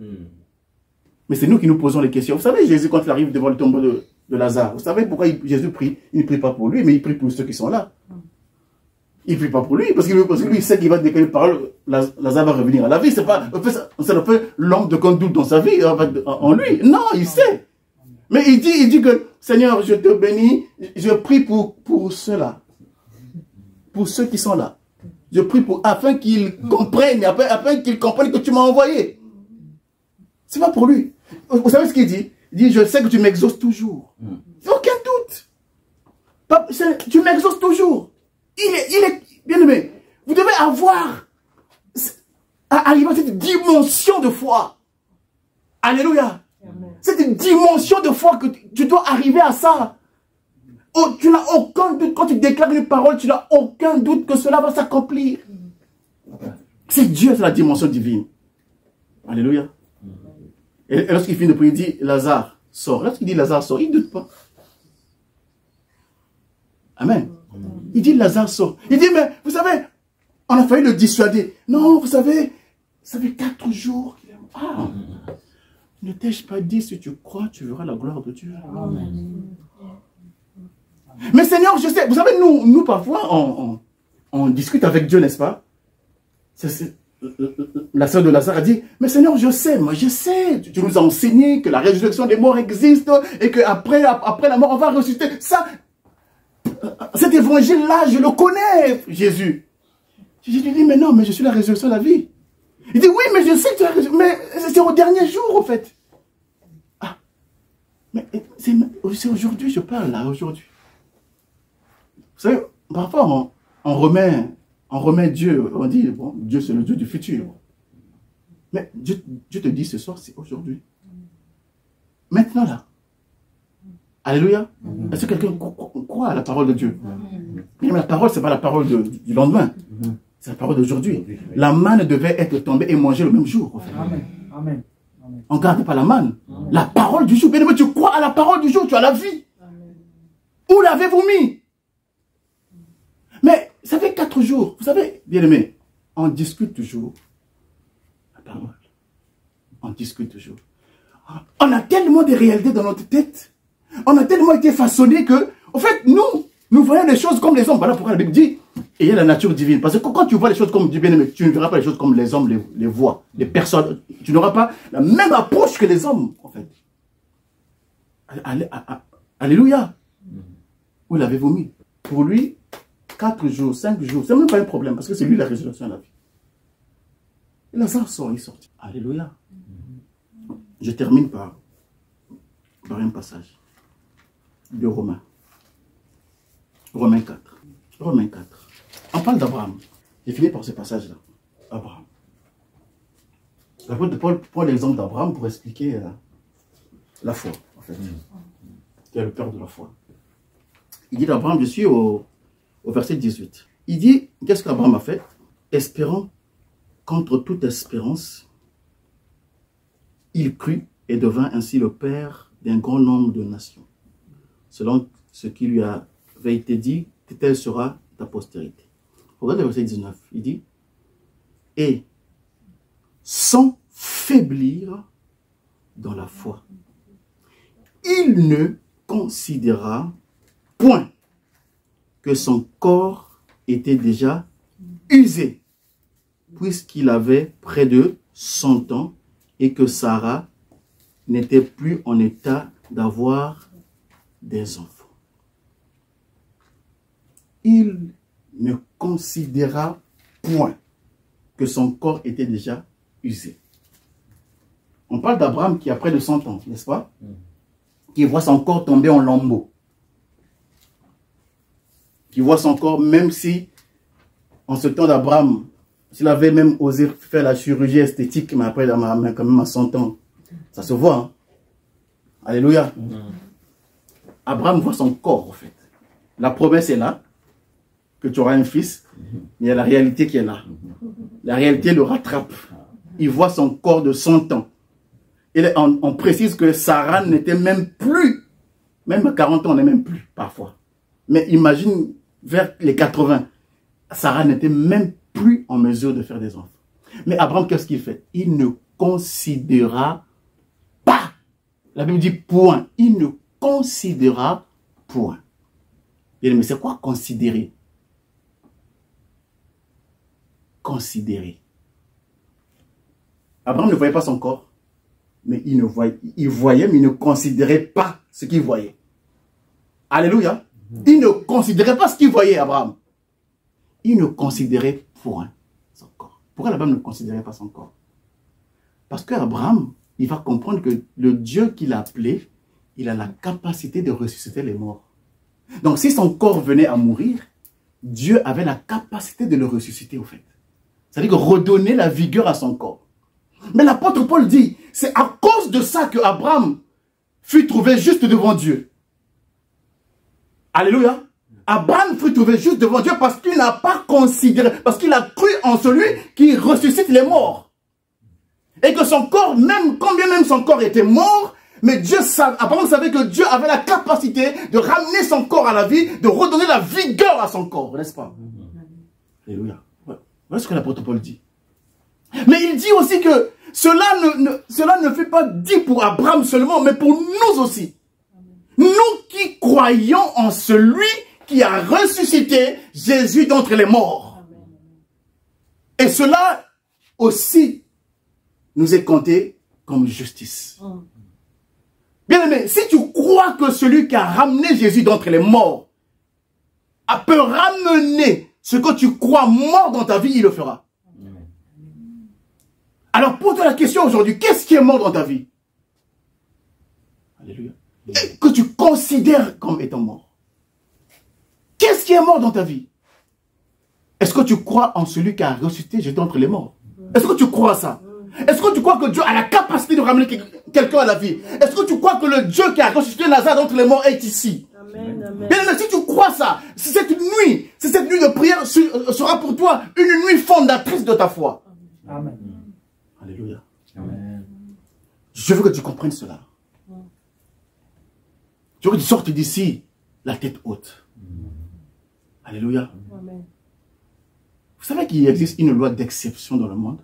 Mais c'est nous qui nous posons les questions. Vous savez, Jésus, quand il arrive devant le tombeau de Lazare, vous savez pourquoi Jésus prie? Il ne prie pas pour lui, mais il prie pour ceux qui sont là. Il ne prie pas pour lui, parce que lui, il sait qu'il va déclarer une parole, Lazare va revenir à la vie. C'est pas, ça ne fait l'homme de conduite dans sa vie, en lui. Non, il sait. Mais il dit que, Seigneur, je te bénis, je prie pour ceux-là. Pour ceux qui sont là. Je prie afin qu'ils comprennent, afin qu'ils comprennent que tu m'as envoyé. C'est pas pour lui. Vous savez ce qu'il dit? Il dit, je sais que tu m'exauces toujours. Aucun doute. Tu m'exauces toujours. Il est bien aimé. Vous devez arriver à cette dimension de foi. Alléluia. Cette dimension de foi que tu dois arriver à ça. Oh, tu n'as aucun doute. Quand tu déclares une parole, tu n'as aucun doute que cela va s'accomplir. C'est Dieu, c'est la dimension divine. Alléluia. Et lorsqu'il finit de prier, il dit, Lazare, sort. Lorsqu'il dit Lazare, sort, il ne doute pas. Amen. Il dit, Lazare, sort. Il dit, mais vous savez, on a failli le dissuader. Non, vous savez, ça fait 4 jours qu'il est mort. Ah, ne t'ai-je pas dit, si tu crois, tu verras la gloire de Dieu. Amen. Mais Seigneur, je sais, vous savez, nous parfois, on discute avec Dieu, n'est-ce pas? La sœur de Lazare a dit, mais Seigneur, je sais, moi je sais, tu nous as enseigné que la résurrection des morts existe et qu'après la mort, on va ressusciter. Ça, cet évangile-là, je le connais, Jésus. Jésus lui dit, mais non, mais je suis la résurrection de la vie. Il dit, oui, mais je sais que tu es la résurrection, mais c'est au dernier jour, en fait. Ah, mais c'est aujourd'hui, je parle là, aujourd'hui. Vous savez, parfois, on remet Dieu, on dit, bon, Dieu c'est le Dieu du futur. Mais Dieu te dit ce soir, c'est aujourd'hui. Maintenant là. Alléluia. Est-ce que quelqu'un croit à la parole de Dieu? Mais la parole, ce n'est pas la parole du lendemain. C'est la parole d'aujourd'hui. La manne devait être tombée et mangée le même jour. En fait. Amen. On ne garde pas la manne. La parole du jour. Bien aimé, tu crois à la parole du jour, tu as la vie. Où l'avez-vous mis? Mais ça fait 4 jours. Vous savez, bien aimé, on discute toujours la parole. On discute toujours. On a tellement de réalités dans notre tête. On a tellement été façonnés que, en fait, nous voyons les choses comme les hommes. Voilà pourquoi la Bible dit, et il y a la nature divine. Parce que quand tu vois les choses comme Dieu, bien aimé, tu ne verras pas les choses comme les hommes les voient. Les personnes, tu n'auras pas la même approche que les hommes, en fait. Alléluia. Où l'avez-vous mis? Pour lui, 4 jours, 5 jours, c'est même pas un problème parce que c'est lui la résurrection de la vie. Et Lazare sort, il sort. Alléluia. Je termine par un passage de Romains. Romains 4. Romains 4. On parle d'Abraham. J'ai fini par ce passage-là. Abraham. L'apôtre Paul prend l'exemple d'Abraham pour expliquer la foi, en fait. Qui est le père de la foi. Il dit d'Abraham, je suis au verset 18. Il dit, qu'est-ce qu'Abraham a fait? Espérant contre toute espérance, il crut et devint ainsi le père d'un grand nombre de nations. Selon ce qui lui avait été dit, telle sera ta postérité. Regardez le verset 19. Il dit, et sans faiblir dans la foi, il ne considéra point que son corps était déjà usé, puisqu'il avait près de 100 ans et que Sarah n'était plus en état d'avoir des enfants. Il ne considéra point que son corps était déjà usé. On parle d'Abraham qui a près de 100 ans, n'est-ce pas? Qui voit son corps tomber en lambeaux. Qui voit son corps, même si, en ce temps d'Abraham, s'il avait même osé faire la chirurgie esthétique, mais après, quand même à 100 ans, ça se voit. Hein? Alléluia. Abraham voit son corps, en fait. La promesse est là, que tu auras un fils, mais il y a la réalité qui est là. La réalité le rattrape. Il voit son corps de 100 ans. Et on précise que Sarah n'était même plus, même à 40 ans, on n'est même plus, parfois. Mais imagine, vers les 80, Sarah n'était même plus en mesure de faire des enfants. Mais Abraham, qu'est-ce qu'il fait? Il ne considéra pas. La Bible dit point. Il ne considéra point. Mais c'est quoi considérer? Considérer. Abraham ne voyait pas son corps, mais il voyait, mais il ne considérait pas ce qu'il voyait. Alléluia. Il ne considérait pas ce qu'il voyait, Abraham. Il ne considérait point son corps. Pourquoi la Bible ne considérait pas son corps? Parce qu'Abraham, il va comprendre que le Dieu qu'il a appelé, il a la capacité de ressusciter les morts. Donc si son corps venait à mourir, Dieu avait la capacité de le ressusciter au fait. C'est-à-dire que redonner la vigueur à son corps. Mais l'apôtre Paul dit, c'est à cause de ça que Abraham fut trouvé juste devant Dieu. Alléluia. Abraham fut trouvé juste devant Dieu parce qu'il n'a pas considéré, parce qu'il a cru en celui qui ressuscite les morts. Et que son corps, même, quand bien même son corps était mort, mais Dieu savait, Abraham savait que Dieu avait la capacité de ramener son corps à la vie, de redonner la vigueur à son corps, n'est-ce pas? Alléluia. Voilà ce que l'apôtre Paul dit. Mais il dit aussi que cela ne fut pas dit pour Abraham seulement, mais pour nous aussi. Nous qui croyons en celui qui a ressuscité Jésus d'entre les morts. Et cela aussi nous est compté comme justice. Bien aimé, si tu crois que celui qui a ramené Jésus d'entre les morts peut ramener ce que tu crois mort dans ta vie, il le fera. Alors pose-toi la question aujourd'hui, qu'est-ce qui est mort dans ta vie? Alléluia. Et que tu considères comme étant mort. Qu'est-ce qui est mort dans ta vie? Est-ce que tu crois en celui qui a ressuscité Jésus d'entre les morts? Est-ce que tu crois à ça? Est-ce que tu crois que Dieu a la capacité de ramener quelqu'un à la vie? Est-ce que tu crois que le Dieu qui a ressuscité Lazare d'entre les morts est ici? Amen, amen. Mais si tu crois ça, cette nuit de prière sera pour toi une nuit fondatrice de ta foi. Amen. Alléluia. Amen. Je veux que tu comprennes cela. Je veux que tu sortes d'ici la tête haute. Alléluia. Amen. Vous savez qu'il existe une loi d'exception dans le monde?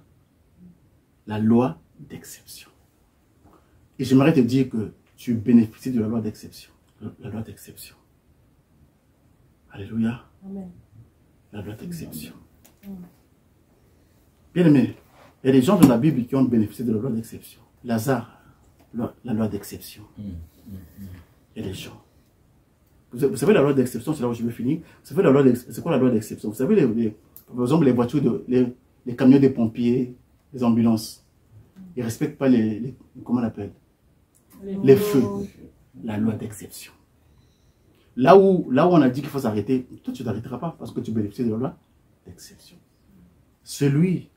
La loi d'exception. Et j'aimerais te dire que tu bénéficies de la loi d'exception. La loi d'exception. Alléluia. Amen. La loi d'exception. Bien aimé, il y a des gens dans la Bible qui ont bénéficié de la loi d'exception. Lazare, la loi d'exception. Il y a des gens. Vous savez la loi d'exception, c'est là où je veux finir. Vous savez c'est quoi la loi d'exception? Vous savez, par exemple, les voitures, les camions des pompiers, les ambulances. Ils ne respectent pas comment on appelle? Les feux. La loi d'exception. Là où on a dit qu'il faut s'arrêter, toi tu ne t'arrêteras pas parce que tu bénéficies de la loi d'exception. Celui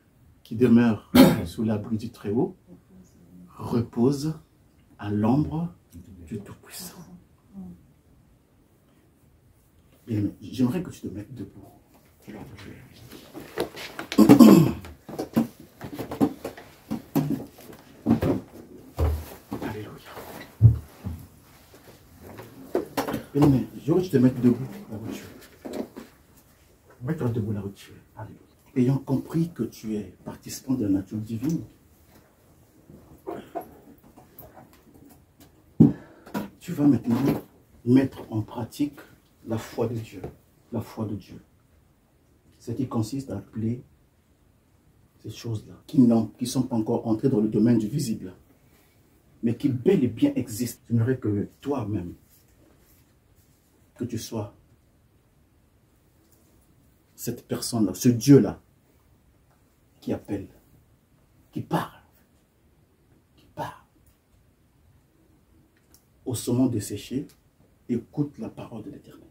qui demeure sous l'abri du Très-Haut repose à l'ombre du Tout-Puissant. J'aimerais que tu te mettes debout. Alléluia. Bien-aimé, je veux que tu te mettes debout là où tu es. Mets-toi debout là où tu es. Alléluia. Ayant compris que tu es participant de la nature divine, tu vas maintenant mettre en pratique la foi de Dieu. La foi de Dieu. Ce qui consiste à appeler ces choses-là, qui ne sont pas encore entrées dans le domaine du visible, mais qui bel et bien existent. J'aimerais que toi-même, que tu sois cette personne-là, ce Dieu-là, qui appelle, qui parle, au saumon desséché, écoute la parole de l'Éternel.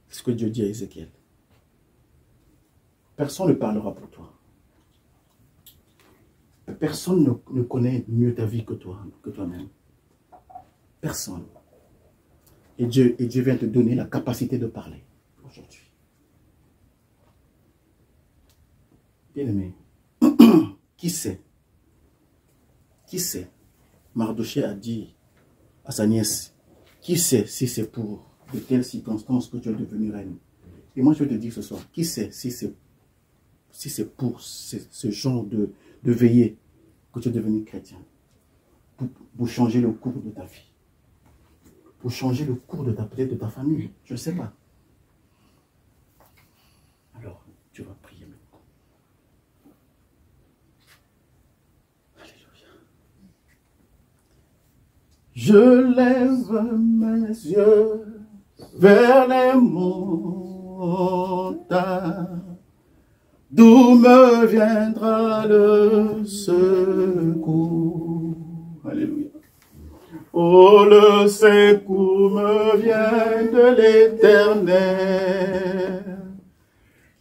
C'est ce que Dieu dit à Ézéchiel. Personne ne parlera pour toi. Personne ne connaît mieux ta vie que toi-même. Personne. Et Dieu vient te donner la capacité de parler aujourd'hui. Bien-aimé, qui sait? Mardochée a dit à sa nièce, qui sait si c'est pour de telles circonstances que tu es devenue reine? Et moi je vais te dire ce soir, qui sait si c'est pour ce genre de veillée que tu es devenu chrétien, pour changer le cours de ta vie, pour changer le cours de ta famille, je ne sais pas. Alors, tu vas prier maintenant. Alléluia. Je lève mes yeux vers les montagnes, d'où me viendra le secours. Alléluia. Oh, le secours me vient de l'Éternel,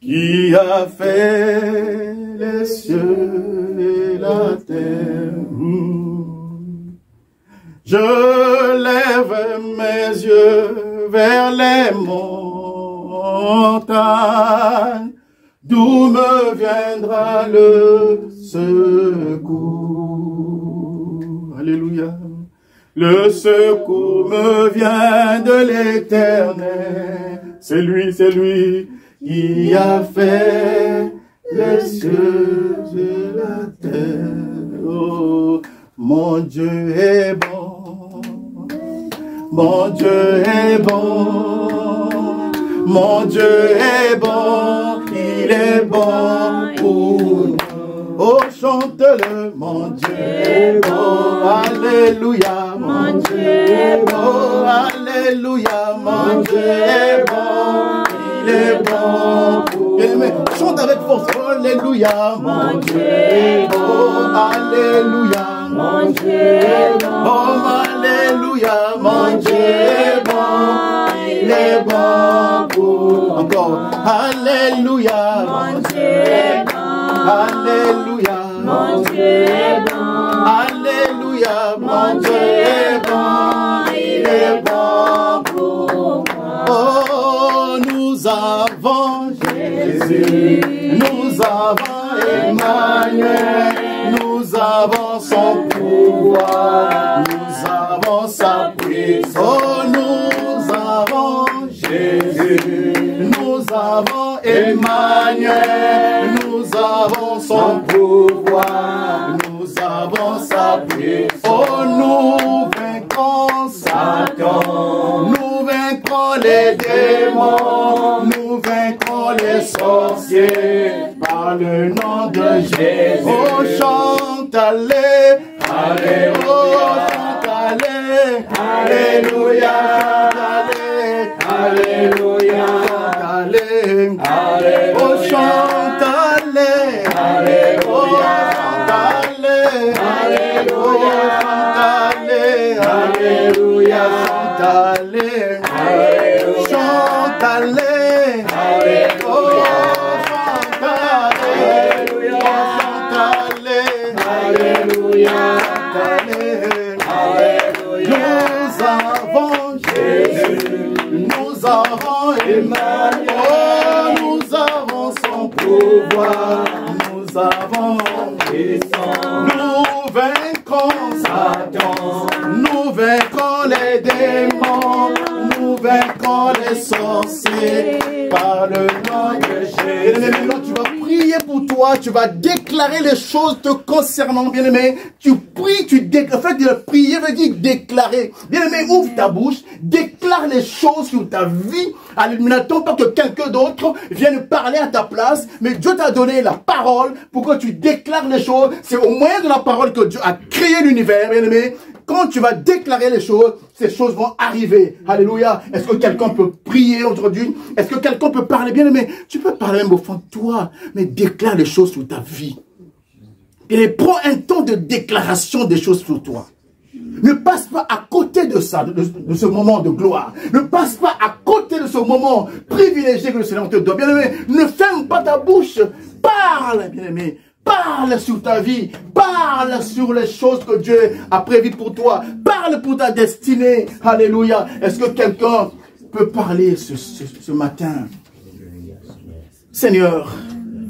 qui a fait les cieux et la terre. Je lève mes yeux vers les montagnes, montagne, d'où me viendra le secours? Alléluia. Le secours me vient de l'Éternel. C'est lui qui a fait les cieux et la terre. Oh, mon Dieu est bon. Mon Dieu est bon. Mon Dieu est bon. Il est bon pour nous. Oh, chante-le, mon Dieu est bon, alléluia, mon Dieu est bon, alléluia, mon Dieu est bon, il est bon pour nous. Chante avec force, alléluia, mon Dieu est bon, alléluia, mon Dieu est bon, oh, alléluia, mon Dieu est bon, il est bon pour nous. Encore, alléluia, mon Dieu est bon. Alléluia, mon Dieu est bon. Alléluia, mon Dieu est bon. Il est bon pour moi. Oh, nous avons Jésus, nous avons Emmanuel, nous avons son pouvoir, nous avons sa puissance. Oh, nous avons Jésus, nous avons Emmanuel, nous avons son pouvoir, nous avons sa puissance. Oh, nous vaincrons Satan, nous vaincrons les démons, nous vaincrons les sorciers par le nom de Jésus. Oh, chante, allez, allez, oh, chante, allez, alléluia, allez, alléluia, allez, allez, oh, chante, allez, alléluia, allez, alléluia, allez, alléluia, allez, chante, allez, alléluia, chante, alléluia, chante, allez, alléluia, nous avons Jésus, nous avons Emmanuel, oh, nous avons son pouvoir, nous avons puissance, nous vaincrons Satan, nous vaincrons les démons, nous vaincrons les sorciers par le nom de Jésus. Bien-aimé, maintenant tu vas prier pour toi, tu vas déclarer les choses te concernant, bien-aimé. Tu pries, tu déclares. En fait, de prier veut dire déclarer. Bien-aimé, ouvre ta bouche, déclare les choses sur ta vie. N'attends pas que quelqu'un d'autre vienne parler à ta place, mais Dieu t'a donné la parole pour que tu déclares les choses. C'est au moyen de la parole que Dieu a créé l'univers, bien-aimé. Quand tu vas déclarer les choses, ces choses vont arriver. Alléluia. Est-ce que quelqu'un peut prier aujourd'hui? Est-ce que quelqu'un peut parler? Bien aimé, tu peux parler même au fond de toi, mais déclare les choses sur ta vie. Et prends un temps de déclaration des choses sur toi. Ne passe pas à côté de ça, de ce moment de gloire. Ne passe pas à côté de ce moment privilégié que le Seigneur te donne. Bien aimé, ne ferme pas ta bouche. Parle, bien aimé. Parle sur ta vie, parle sur les choses que Dieu a prévues pour toi, parle pour ta destinée. Alléluia. Est-ce que quelqu'un peut parler ce matin? Seigneur,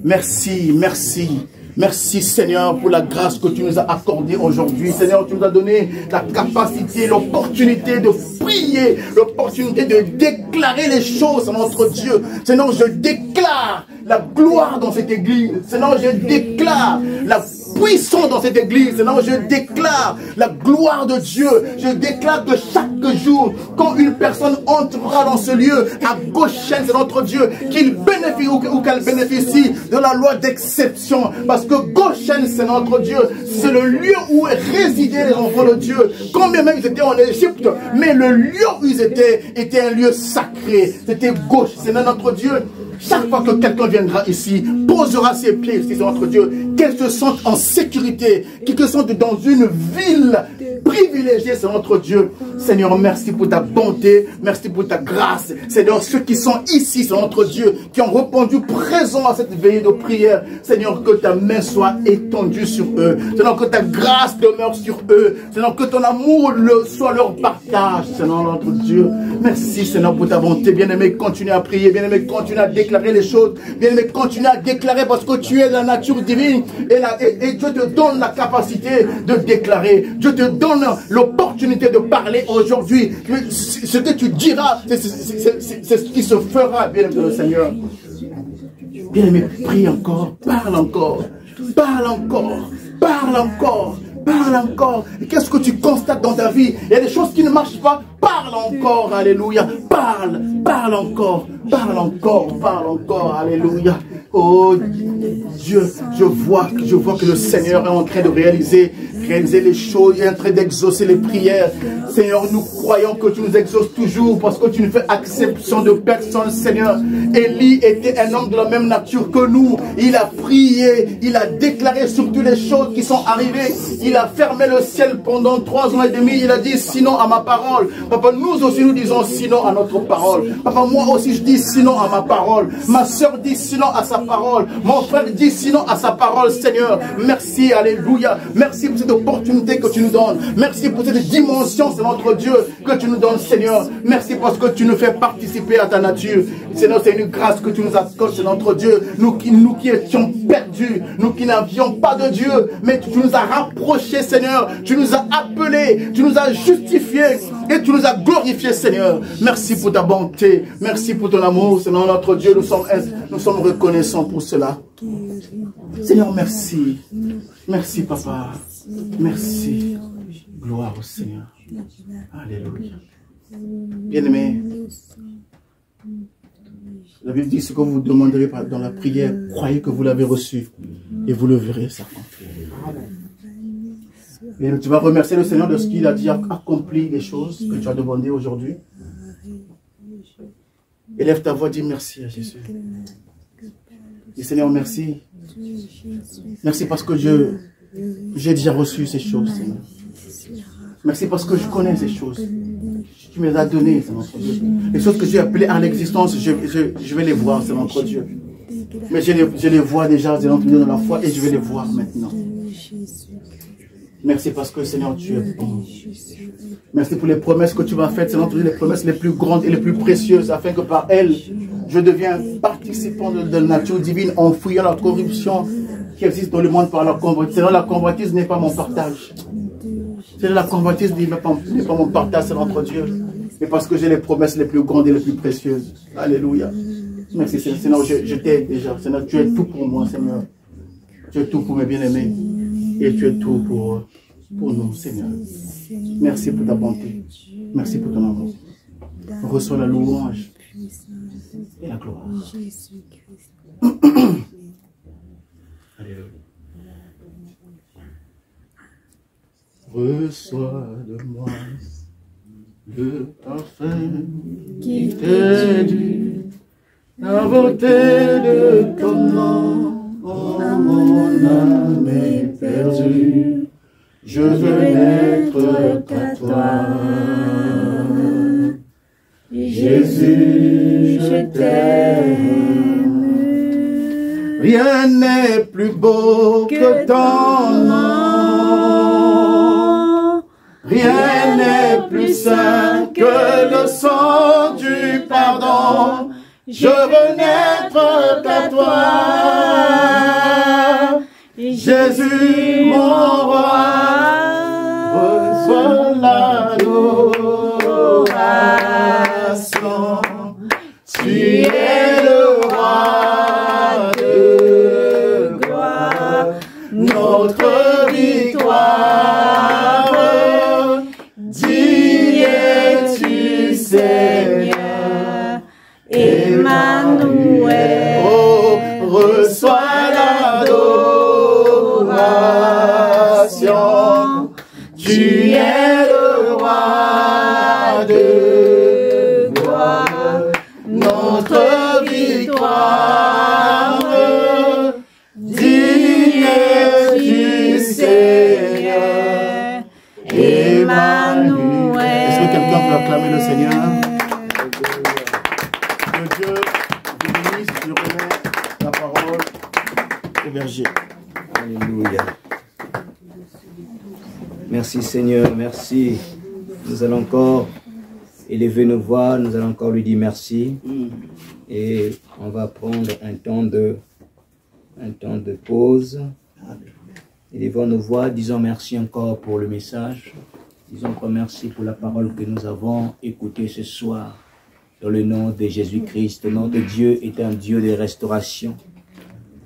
merci, merci. Merci Seigneur pour la grâce que tu nous as accordée aujourd'hui. Seigneur, tu nous as donné la capacité, l'opportunité de prier, l'opportunité de déclarer les choses à notre Dieu. Seigneur, je déclare la gloire dans cette église. Seigneur, je déclare la puissance dans cette église. Seigneur, je déclare la gloire de Dieu. Je déclare que chaque jour, quand une personne entrera dans ce lieu, à Goshen, c'est notre Dieu, qu'il bénéficie ou qu'elle bénéficie de la loi d'exception. Parce que Goshen, c'est notre Dieu. C'est le lieu où résidaient les enfants de Dieu. Quand même ils étaient en Égypte, mais le lieu où ils étaient était un lieu sacré. C'était Goshen, c'est notre Dieu. Chaque fois que quelqu'un viendra ici, posera ses pieds ici, c'est notre Dieu, qu'elle se sente en sécurité, qu'elle se sente dans une ville privilégiée, c'est notre Dieu. Seigneur, merci pour ta bonté, merci pour ta grâce. Seigneur, ceux qui sont ici, c'est notre Dieu, qui ont répondu présent à cette veillée de prière. Seigneur, que ta main soit étendue sur eux. Seigneur, que ta grâce demeure sur eux. Seigneur, que ton amour soit leur partage. Seigneur, notre Dieu, merci Seigneur pour ta bonté. Bien-aimé, continue à prier. Bien-aimé, continue à déclarer les choses. Bien-aimé, continue à déclarer parce que tu es la nature divine. Et Dieu te donne la capacité de déclarer. Dieu te donne l'opportunité de parler aujourd'hui. Ce que tu diras, c'est ce qui se fera, bien-aimé le Seigneur. Bien-aimé, prie encore, parle encore, parle encore, parle encore, parle encore. Et qu'est-ce que tu constates dans ta vie? Il y a des choses qui ne marchent pas. Parle encore, alléluia. Parle, parle encore, parle encore, parle encore, alléluia. Oh Dieu, je vois que le Seigneur est en train de réaliser les choses, il est en train d'exaucer les prières. Seigneur, nous croyons que tu nous exauces toujours parce que tu ne fais exception de personne, Seigneur. Élie était un homme de la même nature que nous. Il a prié, il a déclaré sur toutes les choses qui sont arrivées. Il a fermé le ciel pendant 3 ans et demi. Il a dit sinon à ma parole. Papa, nous aussi nous disons sinon à notre parole. Papa, moi aussi je dis sinon à ma parole. Ma soeur dit sinon à sa parole. Mon frère dit sinon à sa parole, Seigneur. Merci, alléluia. Merci pour cette opportunité que tu nous donnes. Merci pour cette dimension, c'est notre Dieu, que tu nous donnes, Seigneur. Merci parce que tu nous fais participer à ta nature. Seigneur, c'est une grâce que tu nous accordes, c'est notre Dieu. Nous qui étions perdus, nous qui n'avions pas de Dieu, mais tu nous as rapprochés, Seigneur. Tu nous as appelés, tu nous as justifiés et tu nous as glorifiés, Seigneur. Merci pour ta bonté, merci pour ton amour, Seigneur, notre Dieu. Nous sommes reconnaissants pour cela. Seigneur, merci. Merci, Papa. Merci. Gloire au Seigneur. Alléluia. Bien-aimés, la Bible dit ce que vous demanderez dans la prière, croyez que vous l'avez reçu et vous le verrez s'accomplir. Et tu vas remercier le Seigneur de ce qu'il a dit, accompli les choses que tu as demandées aujourd'hui. Élève ta voix, dis merci à Jésus. Dis Seigneur, merci. Merci parce que j'ai déjà reçu ces choses, Seigneur. Merci parce que je connais ces choses. Tu me les as données, c'est notre Dieu. Les choses que j'ai appelées à l'existence, je vais les voir, c'est notre Dieu. Mais je les vois déjà, c'est notre Dieu dans la foi, et je vais les voir maintenant. Merci parce que, Seigneur, tu es bon. Merci pour les promesses que tu m'as faites, Seigneur, les promesses les plus grandes et les plus précieuses, afin que par elles, je deviens participant de la nature divine en fouillant la corruption qui existe dans le monde par la convoitise. Seigneur, la convoitise n'est pas mon partage. Seigneur, la convoitise n'est pas mon partage, c'est notre Dieu. Mais parce que j'ai les promesses les plus grandes et les plus précieuses. Alléluia. Merci, Seigneur, je t'aide déjà. Seigneur, tu es tout pour moi, Seigneur. Tu es tout pour mes bien-aimés. Et tu es tout pour nous, Seigneur. Merci pour ta bonté. Merci pour ton amour. Reçois la louange et la gloire. Alléluia. Reçois de moi le parfum qui t'est dû, la beauté de ton nom. Oh, mon âme est perdue, je veux n'être qu'à toi. Jésus, je t'aime. Rien n'est plus beau que ton nom. Rien n'est plus saint que le sang du pardon. Je veux n'être qu'à toi, Jésus mon roi, reçois l'adoration. Tu es le roi de gloire, notre victoire. Digne es-tu, Seigneur. Emmanuel, oh, reçois l'adoration. Je remets la parole au berger. Alléluia. Merci Seigneur, merci. Nous allons encore élever nos voix, nous allons encore lui dire merci. Et on va prendre un temps de pause. Élevons nos voix, disons merci encore pour le message. Disons encore merci pour la parole que nous avons écoutée ce soir. Dans le nom de Jésus-Christ, notre Dieu est un Dieu de restauration.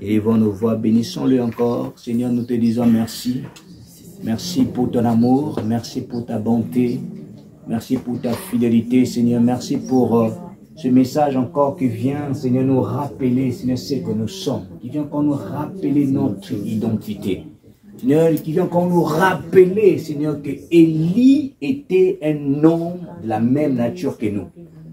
Élevons nos voix, bénissons-le encore. Seigneur, nous te disons merci. Merci pour ton amour, merci pour ta bonté, merci pour ta fidélité, Seigneur. Merci pour ce message encore qui vient, Seigneur, nous rappeler, Seigneur, ce que nous sommes. Qui vient encore nous rappeler notre identité. Seigneur, qui vient encore nous rappeler, Seigneur, que Élie était un homme de la même nature que nous.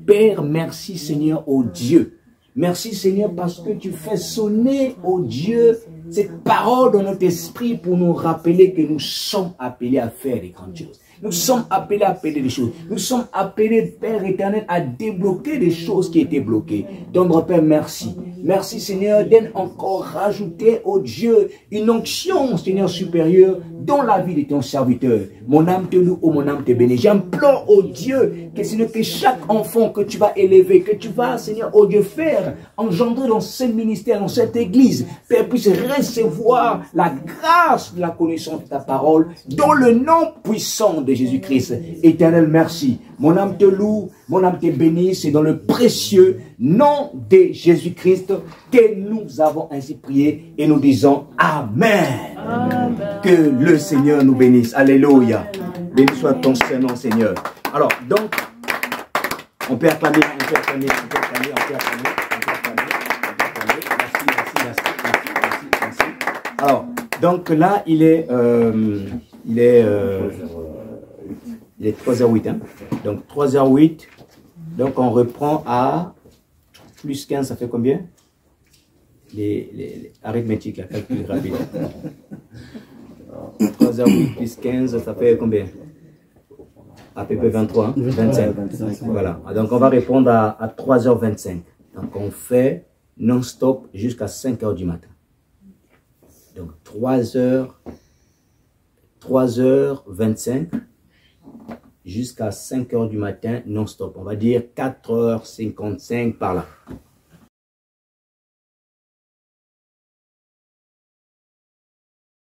Père, merci, Seigneur, ô Dieu. Merci, Seigneur, parce que tu fais sonner, ô Dieu, cette parole dans notre esprit pour nous rappeler que nous sommes appelés à faire des grandes choses. Nous sommes appelés à appeler des choses. Nous sommes appelés, Père éternel, à débloquer des choses qui étaient bloquées. Donc, Père, merci. Merci, Seigneur, d'en encore rajouter, ô Dieu, une onction, Seigneur, supérieure dans la vie de ton serviteur. Mon âme te loue, ô mon âme te bénit. J'implore, ô Dieu, que, Seigneur, que chaque enfant que tu vas élever, que tu vas, Seigneur, ô Dieu, faire, engendrer dans ce ministère, dans cette église, Père, puisse recevoir la grâce de la connaissance de ta parole, dans le nom puissant de Jésus-Christ. Éternel, merci. Mon âme te loue, mon âme te bénit. C'est dans le précieux nom de Jésus-Christ que nous avons ainsi prié et nous disons Amen. Amen. Que le Seigneur nous bénisse. Alléluia. Béni soit ton Saint-Nom, Seigneur. Alors, donc, on peut acclamer, on peut acclamer, on peut acclamer, on peut acclamer, on peut acclamer, on peut acclamer. Merci. Alors, donc là, il est 3h08. Hein? Donc 3h08. Donc on reprend à plus 15, ça fait combien? Les arithmétiques, la calcul rapide. 3h08 plus 15, ça fait combien? À peu près 23, hein? 25. Voilà. Donc on va répondre à 3h25. Donc on fait non-stop jusqu'à 5h du matin. Donc 3h25 jusqu'à 5h du matin non-stop. On va dire 4h55 par là.